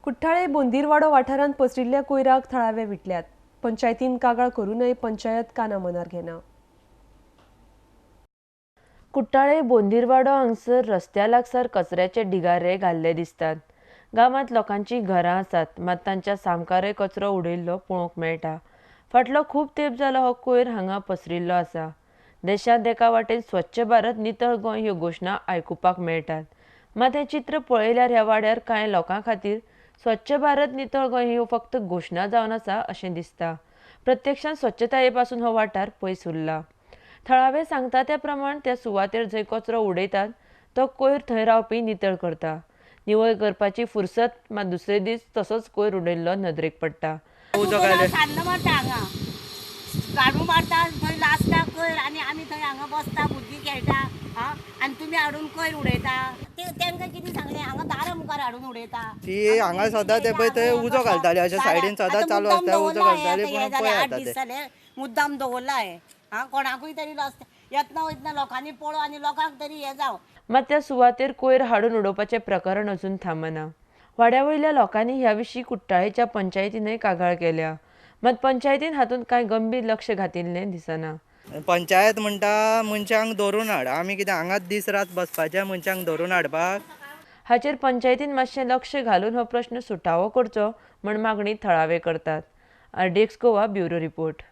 कुठ्ठाळे बोंदीरवाडो वाठारांत पसरिल्ल्या कोयराक थळावे विटल्यात. पंचायतीन कागाळ करूनय पंचायत काना मनार घेना. कुट्टाळे बोंदीरवाडो हांगसर रस्त्या लागसार कचऱ्याचे ढिगारे घाल्ले दिसतात. गावात लोकांची घरां आसात, मात तांच्या सामकारे कचरो उडयल्लो पळोवंक मेळटा. फाटलो खूब तेंप जालो हो कोयर हांगा पसरिल्लो आसा. देशांत एका वाटेन स्वच्छ भारत नितळ गोंय ह्यो घोशणा आयकुपाक मेळटात, मात हें चित्र पळयल्यार ह्या वाड्यार कांय लोकां खातीर स्वच्छ भारत नितळ गोंय ह्यो फक्त घोशणा जावन आसा अशें दिसता. प्रत्यक्षांत स्वच्छताये पासून हो वाठार पयस उरला. थळावे सांगता त्या प्रमाण त्या सुवातेर जंय कचरो उडयतात तो कोयर थंय रावपी नितळ करता. निवळ करपाची फुरसत मात दुसरे दीस तसोच कोयर उडयल्लो नदरेक पडटा. झाडू मारता थंय लासता कोयर आनी आमी थंय हांगा बसता भुरगीं खेळटा आनी तुमी हाडून कोयर उडयता. तेंकां कितें सांगलें हांगा दारा मुखार हाडून उडयता. ती हांगा सदां ते पळय थंय उजो घालताले अशें सायडीन सदां चालू आसता उजो घालताले पूण पळय 8 दीस जाले मुद्दाम दवरला हें कोणाकूय तरी येतना वयतना लोकांनी पळोव आनी लोकांक तरी हें जावं. मात त्या सुवातेर कोयर हाडून उडोवपाचें प्रकरण अजून थांबना. वाड्या वयल्या लोकांनी ह्या विशीं कुट्टाळेच्या पंचायतीनय कागाळ केल्या, मात पंचायतीन हातूंत कांय गंभीर लक्ष घातिल्लें दिसना. पंचायत म्हणटा मनशांक धरून हाड, आमी कितें हांगाच दीस रात बसपाचें मनशांक धरून हाडपाक. हाचेर पंचायतीन मातशें लक्ष घालून हो प्रश्न सुटावो करचो म्हण मागणी थळावे करतात. RDX Goa bureau report.